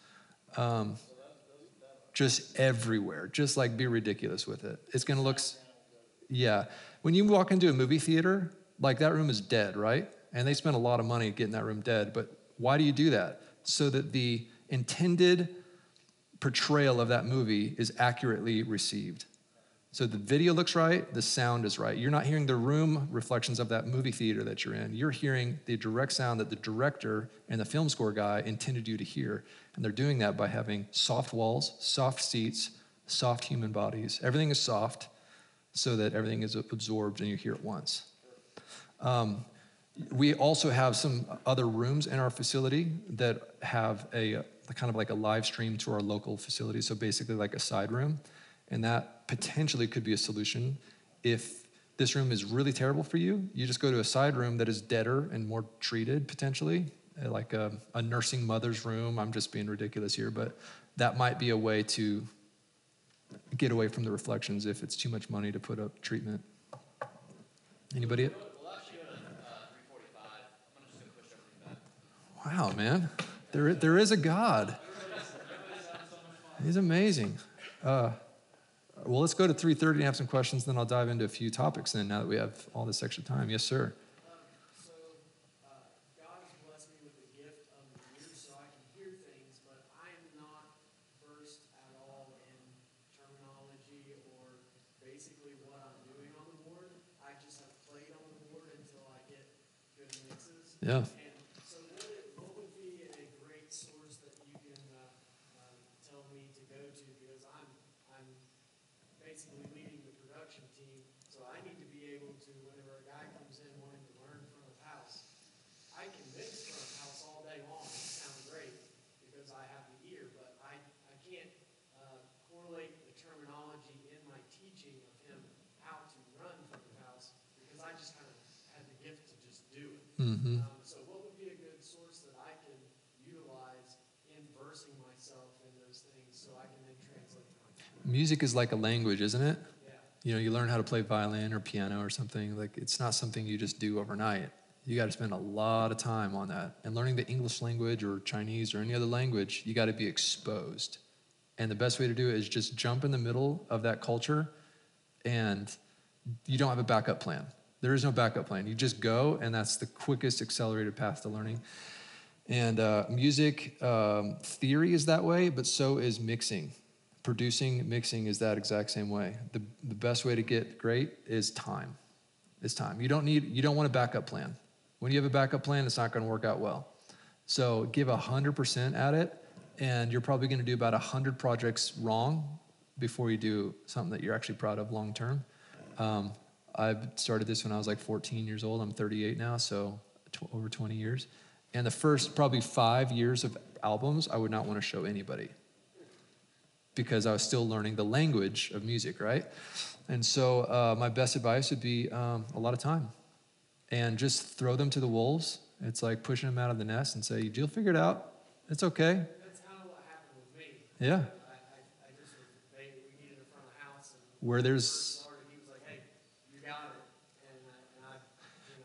Just everywhere. Just like be ridiculous with it. It's going to look, yeah. When you walk into a movie theater, like that room is dead, right? And they spend a lot of money getting that room dead. But why do you do that? So that the intended portrayal of that movie is accurately received. So the video looks right, the sound is right. You're not hearing the room reflections of that movie theater that you're in. You're hearing the direct sound that the director and the film score guy intended you to hear. And they're doing that by having soft walls, soft seats, soft human bodies. Everything is soft so that everything is absorbed and you hear it once. We also have some other rooms in our facility that have a kind of like a live stream to our local facility. So basically like a side room. And that potentially could be a solution. If this room is really terrible for you, you just go to a side room that is deader and more treated potentially, like a nursing mother's room. I'm just being ridiculous here, but that might be a way to get away from the reflections if it's too much money to put up treatment. Anybody? We'll actually go to 3:45. I'm just going to push everything back. Wow, man. There is a God. He's amazing. Well, let's go to 3:30 and have some questions, then I'll dive into a few topics then, now that we have all this extra time. Yes, sir. So, God has blessed me with the gift of the ear, so I can hear things, but I am not versed at all in terminology or basically what I'm doing on the board. I just have played on the board until I Yeah. And so what would be a great source that you can tell me to go to? Because I'm basically leading the production team, so I need to be able to, whenever a guy comes in wanting to learn front of house, I can mix front of house all day long. It sounds great because I have the ear, but I can't correlate the terminology in my teaching of him how to run front of house because I just kind of had the gift to just do it. Mm-hmm. So what would be a good source that I can utilize in versing myself in those things so I can then translate to my team? Music is like a language, isn't it? Yeah. You know, you learn how to play violin or piano or something. Like, it's not something you just do overnight. You got to spend a lot of time on that. And learning the English language or Chinese or any other language, you got to be exposed. And the best way to do it is just jump in the middle of that culture, and you don't have a backup plan. There is no backup plan. You just go, and that's the quickest accelerated path to learning. And music theory is that way, but so is mixing. Producing, mixing is that exact same way. The best way to get great is time. It's time. You don't want a backup plan. When you have a backup plan, it's not going to work out well. So give 100% at it, and you're probably going to do about 100 projects wrong before you do something that you're actually proud of long term. I started this when I was like 14 years old. I'm 38 now, so over 20 years. And the first probably 5 years of albums, I would not want to show anybody because I was still learning the language of music, right? And so my best advice would be a lot of time. And just throw them to the wolves. It's like pushing them out of the nest and say, you'll figure it out. It's okay. That's kind of what happened with me. Yeah. I just we needed a front of house, and Where there's started, he was like, "Hey, you got it," and I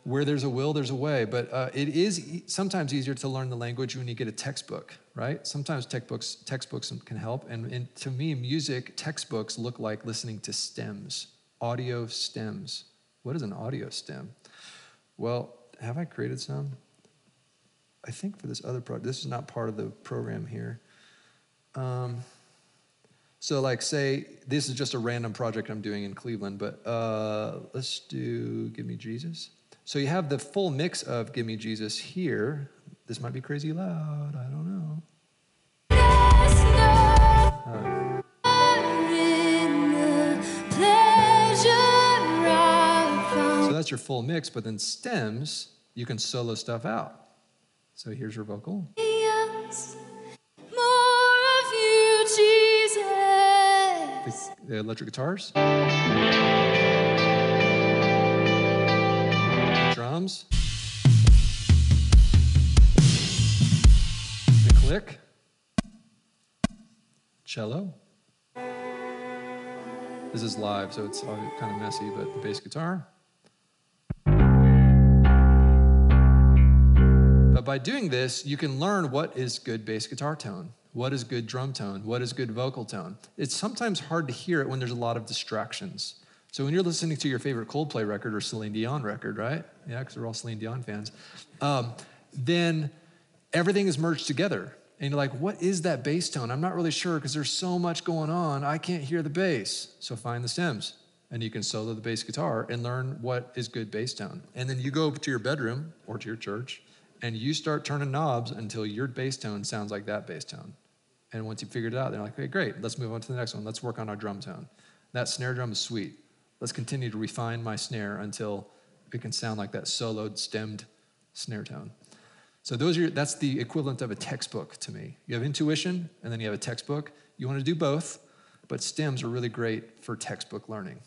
where there's a will, there's a way. But it is sometimes easier to learn the language when you get a textbook, right? Sometimes textbooks can help. And to me, music textbooks look like listening to stems, audio stems. What is an audio stem? Well, have I created some? I think for this other project, this is not part of the program here. So like say, this is just a random project I'm doing in Cleveland, but let's do Give Me Jesus. So you have the full mix of Give Me Jesus here. This might be crazy loud, I don't know. So that's your full mix, but then stems, you can solo stuff out. So here's your vocal. Yes, more of you, Jesus. The electric guitars. Drums. The click. Cello. This is live, so it's all kind of messy, but the bass guitar. But by doing this, you can learn what is good bass guitar tone, what is good drum tone, what is good vocal tone. It's sometimes hard to hear it when there's a lot of distractions. So when you're listening to your favorite Coldplay record or Celine Dion record, right? Yeah, because we're all Celine Dion fans. Then everything is merged together. And you're like, what is that bass tone? I'm not really sure because there's so much going on. I can't hear the bass. So find the stems. And you can solo the bass guitar and learn what is good bass tone. And then you go to your bedroom or to your church and you start turning knobs until your bass tone sounds like that bass tone. And once you figured it out, they're like, okay, great. Let's move on to the next one. Let's work on our drum tone. That snare drum is sweet. Let's continue to refine my snare until it can sound like that soloed, stemmed snare tone. So that's the equivalent of a textbook to me. You have intuition, and then you have a textbook. You want to do both, but stems are really great for textbook learning.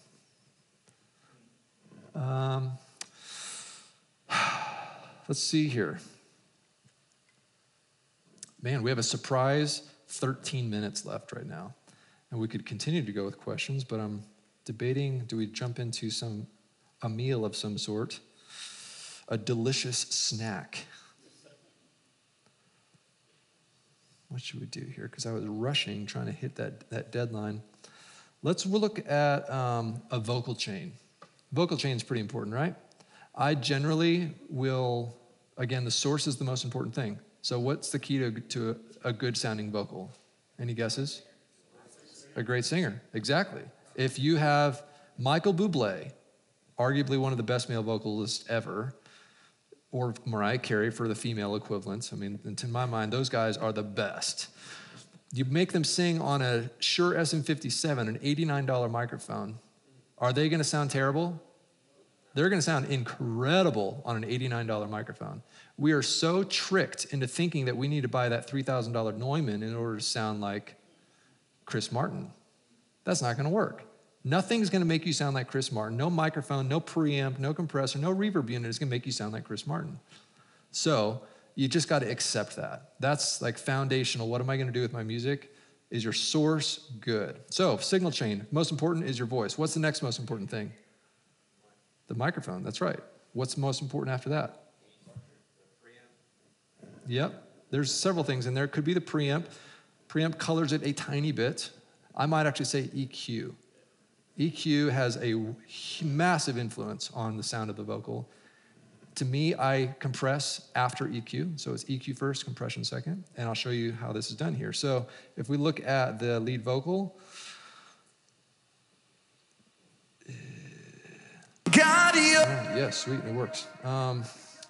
Let's see here. Man, we have a surprise 13 minutes left right now. And we could continue to go with questions, but I'm debating, do we jump into a meal of some sort? A delicious snack. What should we do here? Because I was rushing, trying to hit that deadline. Let's look at a vocal chain. Vocal chain is pretty important, right? I generally will, again, the source is the most important thing. So what's the key to a good sounding vocal? Any guesses? A great singer, exactly. If you have Michael Bublé, arguably one of the best male vocalists ever, or Mariah Carey for the female equivalents. I mean, and to my mind, those guys are the best. You make them sing on a Shure SM57, an $89 microphone. Are they going to sound terrible? They're going to sound incredible on an $89 microphone. We are so tricked into thinking that we need to buy that $3,000 Neumann in order to sound like Chris Martin. That's not going to work. Nothing's going to make you sound like Chris Martin. No microphone, no preamp, no compressor, no reverb unit is going to make you sound like Chris Martin. So you just got to accept that. That's like foundational. What am I going to do with my music? Is your source good? So signal chain, most important is your voice. What's the next most important thing? The microphone, that's right. What's most important after that? Yep, there's several things in there. Could be the preamp. Preamp colors it a tiny bit. I might actually say EQ. EQ has a massive influence on the sound of the vocal. To me, I compress after EQ, so it's EQ first, compression second, and I'll show you how this is done here. So if we look at the lead vocal, yeah, sweet, it works.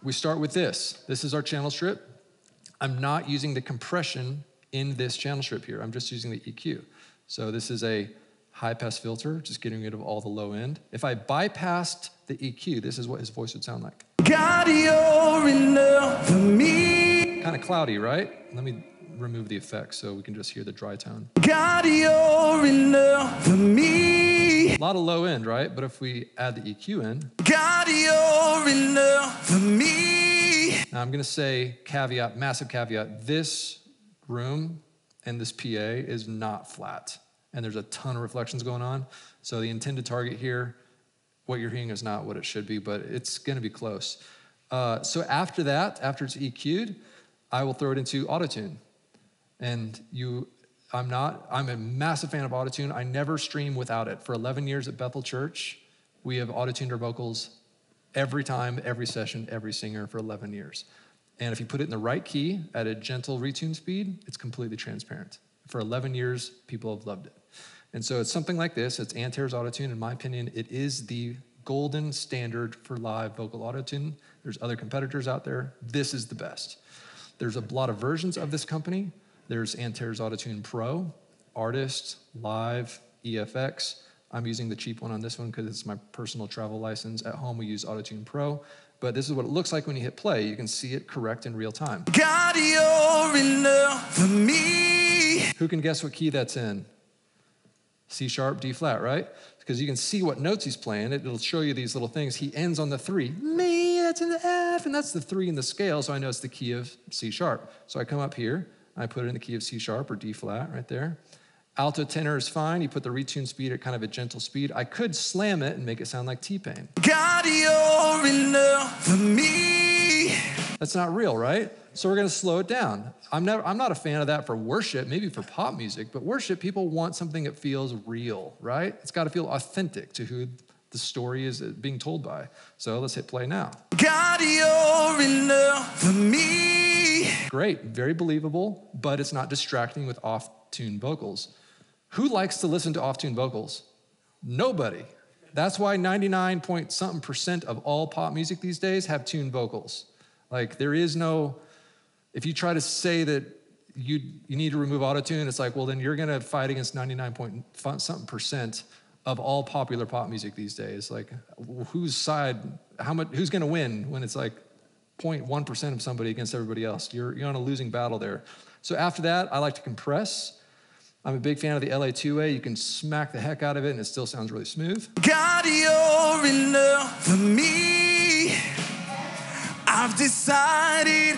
We start with this. This is our channel strip. I'm not using the compression in this channel strip here. I'm just using the EQ. So this is a high pass filter, just getting rid of all the low end. If I bypassed the EQ, this is what his voice would sound like. God, you're enough for me. Kind of cloudy, right? Let me remove the effects so we can just hear the dry tone. God, you're enough for me. A lot of low end, right? But if we add the EQ in, God, you're enough for me. Now I'm gonna say caveat, massive caveat, this room and this PA is not flat. And there's a ton of reflections going on. So the intended target here, what you're hearing is not what it should be, but it's gonna be close. So after that, after it's EQ'd, I will throw it into autotune. And I'm a massive fan of autotune. I never stream without it. For 11 years at Bethel Church, we have autotuned our vocals every time, every session, every singer for 11 years. And if you put it in the right key at a gentle retune speed, it's completely transparent. For 11 years, people have loved it. And so it's something like this. It's Antair's autotune. In my opinion, it is the golden standard for live vocal autotune. There's other competitors out there. This is the best. There's a lot of versions of this company. There's Antair's Autotune Pro, Artist, Live, EFX. I'm using the cheap one on this one because it's my personal travel license. At home, we use Autotune Pro. But this is what it looks like when you hit play. You can see it correct in real time. God, you're enough for me. Who can guess what key that's in? C sharp, D flat, right? Because you can see what notes he's playing. It'll show you these little things. He ends on the 3. Me, that's in the F, and that's the 3 in the scale, so I know it's the key of C sharp. So I come up here, I put it in the key of C sharp or D flat right there. Alto tenor is fine. You put the retune speed at kind of a gentle speed. I could slam it and make it sound like T-Pain. God, you're enough for me. That's not real, right? So we're gonna slow it down. I'm not a fan of that for worship, maybe for pop music, but worship, people want something that feels real, right? It's gotta feel authentic to who the story is being told by. So let's hit play now. God, you're enough for me. Great, very believable, but it's not distracting with off-tune vocals. Who likes to listen to off-tune vocals? Nobody. That's why 99.something% of all pop music these days have tuned vocals. Like there is no, if you try to say that you need to remove autotune, it's like, well, then you're gonna fight against 99.something% of all popular pop music these days. Like whose side, who's gonna win when it's like 0.1% of somebody against everybody else? You're on a losing battle there. So after that, I like to compress. I'm a big fan of the LA2A. You can smack the heck out of it and it still sounds really smooth. God, you're enough for me. I've decided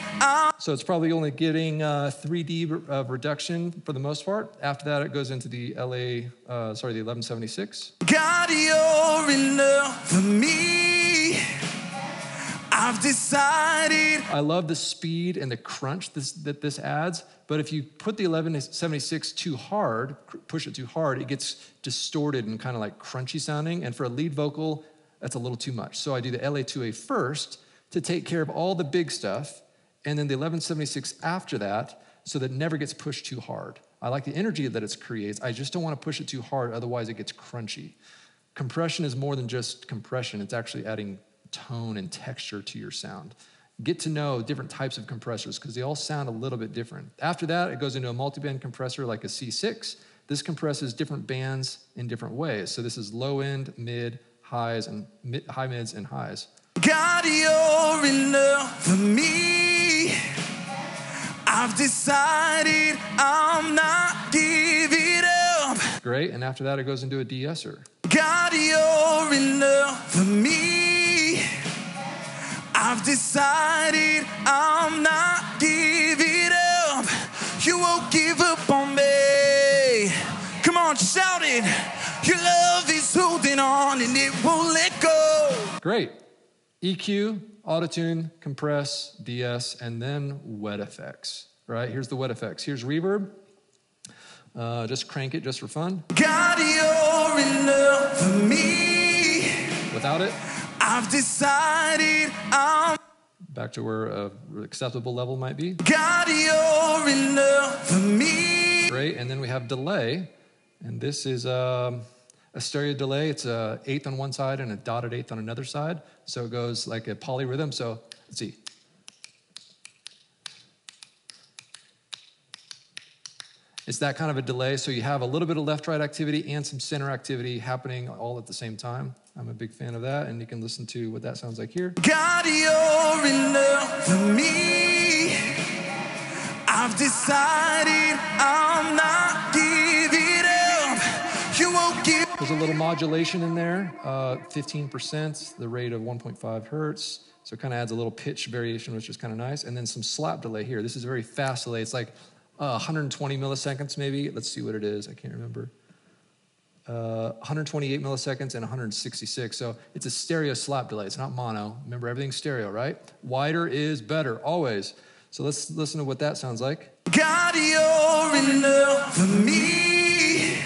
So it's probably only getting 3D reduction for the most part. After that, it goes into the the 1176. God, you're enough for me. I've decided. I love the speed and the crunch that this adds, but if you put the 1176 too hard, push it too hard, it gets distorted and kind of like crunchy sounding, and for a lead vocal, that's a little too much. So I do the LA2A first to take care of all the big stuff, and then the 1176 after that, so that it never gets pushed too hard. I like the energy that it creates. I just don't want to push it too hard, otherwise it gets crunchy. Compression is more than just compression. It's actually adding tone and texture to your sound. get to know different types of compressors because they all sound a little bit different. After that, it goes into a multi-band compressor like a C6. This compresses different bands in different ways. So this is low end, mid, highs, and high mids and highs. God, you're enough for me. I've decided I'm not giving up. Great, and after that it goes into a de-esser. God, you're enough for me. I've decided I'm not giving up. You won't give up on me. Come on, shout it. Your love is holding on and it won't let go. Great. EQ, auto-tune, compress, DS, and then wet effects, right? Here's the wet effects. Here's reverb. Just crank it just for fun. God, you're enough for me. Without it. I've decided I'm back to where an acceptable level might be. God, you're enough for me. Great, and then we have delay. And this is a stereo delay. It's an eighth on one side and a dotted eighth on another side. So it goes like a polyrhythm. So let's see. It's that kind of a delay. So you have a little bit of left-right activity and some center activity happening all at the same time. I'm a big fan of that. And you can listen to what that sounds like here. God, you're enough for me. I've decided I'm not giving up. You won't give. There's a little modulation in there, 15%, the rate of 1.5 hertz. So it kind of adds a little pitch variation, which is kind of nice. And then some slap delay here. This is a very fast delay. It's like 120 milliseconds maybe. Let's see what it is. I can't remember. 128 milliseconds and 166. So it's a stereo slap delay. It's not mono. Remember, everything's stereo, right? Wider is better, always. So let's listen to what that sounds like. God, you're enough for me.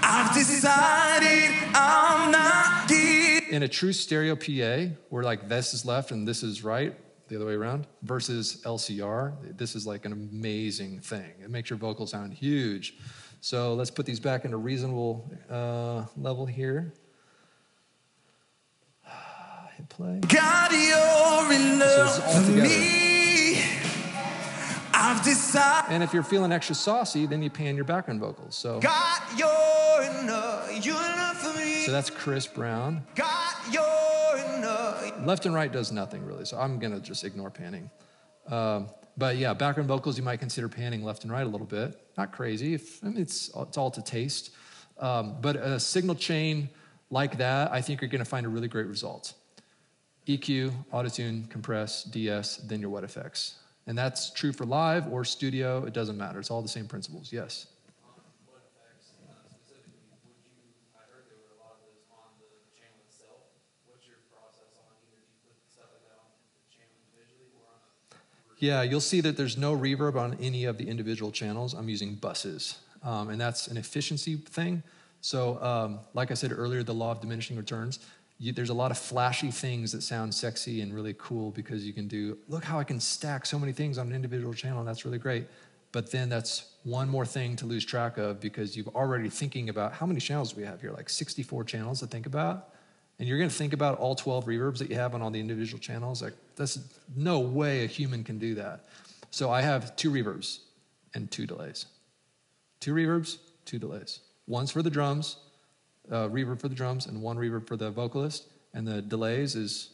I've decided I'm not giving. In a true stereo PA, where like this is left and this is right, the other way around, versus LCR, this is like an amazing thing. It makes your vocals sound huge. So let's put these back into reasonable level here. Hit play. God, you're enough for me. I've decided. And if you're feeling extra saucy, then you pan your background vocals. So God, you're enough for me. So that's Chris Brown. God, you're enough. Left and right does nothing really, so I'm gonna just ignore panning. But yeah, background vocals, you might consider panning left and right a little bit. Not crazy, it's all to taste. But a signal chain like that, I think you're gonna find a really great result. EQ, auto-tune, compress, DS, then your wet effects. And that's true for live or studio, it doesn't matter. It's all the same principles, yes. Wet effects, specifically, I heard there were a lot of those on the channel itself. What's your process on either do you put stuff like that on the channel individually or on a... Yeah, you'll see that there's no reverb on any of the individual channels. I'm using buses, and that's an efficiency thing. So like I said earlier, the law of diminishing returns, there's a lot of flashy things that sound sexy and really cool because you can do, look how I can stack so many things on an individual channel, that's really great. But then that's one more thing to lose track of because you've already thinking about how many channels we have here, like 64 channels to think about. And you're gonna think about all 12 reverbs that you have on all the individual channels. Like, that's no way a human can do that. So I have 2 reverbs and 2 delays. 2 reverbs, 2 delays. One's for the drums, reverb for the drums, and 1 reverb for the vocalist. And the delays is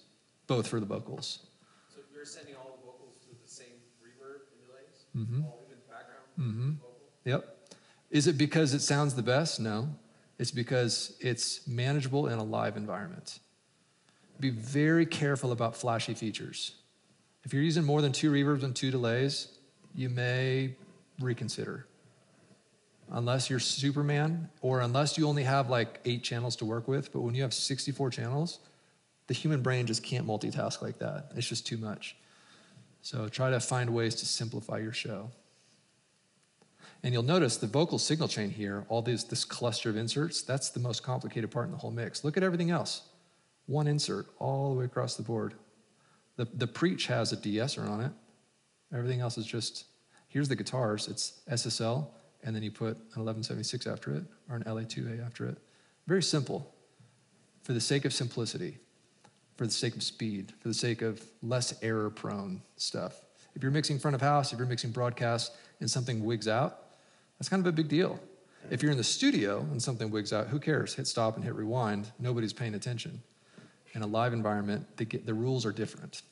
both for the vocals. So you're sending all the vocals to the same reverb and delays? Mm-hmm. All even background vocal? Yep. Is it because it sounds the best? No. It's because it's manageable in a live environment. Be very careful about flashy features. If you're using more than 2 reverbs and 2 delays, you may reconsider. Unless you're Superman, or unless you only have like 8 channels to work with. But when you have 64 channels, the human brain just can't multitask like that. It's just too much. So try to find ways to simplify your show. And you'll notice the vocal signal chain here, all this cluster of inserts, that's the most complicated part in the whole mix. Look at everything else. 1 insert all the way across the board. The preach has a de-esser on it. Everything else is just, here's the guitars, it's SSL, and then you put an 1176 after it, or an LA2A after it. Very simple, for the sake of simplicity. for the sake of speed, for the sake of less error-prone stuff. If you're mixing front of house, if you're mixing broadcast and something wigs out, that's kind of a big deal. If you're in the studio and something wigs out, who cares? Hit stop and hit rewind. Nobody's paying attention. In a live environment, the rules are different.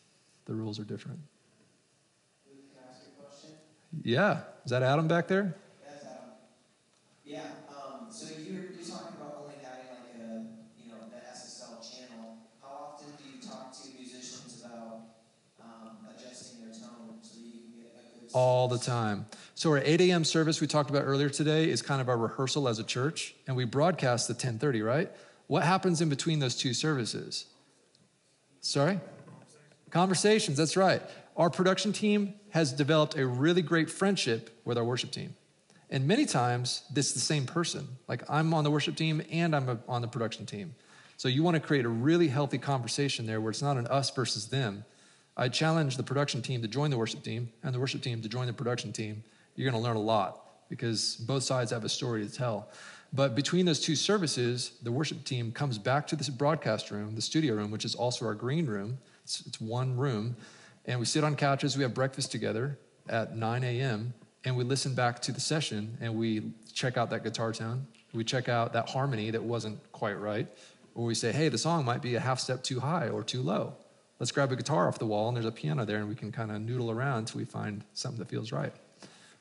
The rules are different. Can I ask a question? Yeah. Is that Adam back there? That's Adam. Yeah. So you're talking about only having like an SSL channel. How often do you talk to musicians about adjusting their tone so that you can get a good All the time. So our 8 a.m. service we talked about earlier today is kind of our rehearsal as a church, and we broadcast the 10:30, right? What happens in between those two services? Sorry? Conversations, that's right. Our production team has developed a really great friendship with our worship team. And many times, this is the same person. Like, I'm on the worship team and I'm on the production team. So you want to create a really healthy conversation there where it's not an us versus them. I challenge the production team to join the worship team and the worship team to join the production team. You're going to learn a lot because both sides have a story to tell. But between those two services, the worship team comes back to this broadcast room, the studio room, which is also our green room. It's one room. And we sit on couches. We have breakfast together at 9 a.m. And we listen back to the session, and we check out that guitar tone. We check out that harmony that wasn't quite right. Or we say, hey, the song might be a half step too high or too low. Let's grab a guitar off the wall, and there's a piano there, and we can kind of noodle around until we find something that feels right.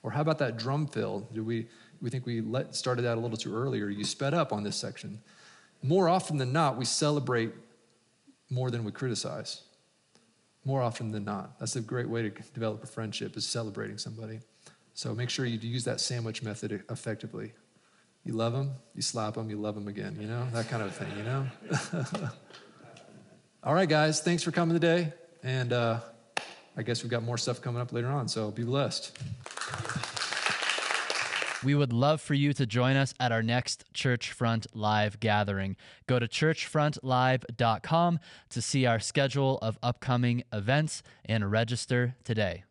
Or how about that drum fill? We think we started that a little too early, or you sped up on this section. More often than not, we celebrate more than we criticize. More often than not. That's a great way to develop a friendship, is celebrating somebody. So make sure you use that sandwich method effectively. You love them, you slap them, you love them again, that kind of thing, All right, guys, thanks for coming today. And I guess we've got more stuff coming up later on, so be blessed. We would love for you to join us at our next Churchfront Live gathering. Go to churchfrontlive.com to see our schedule of upcoming events and register today.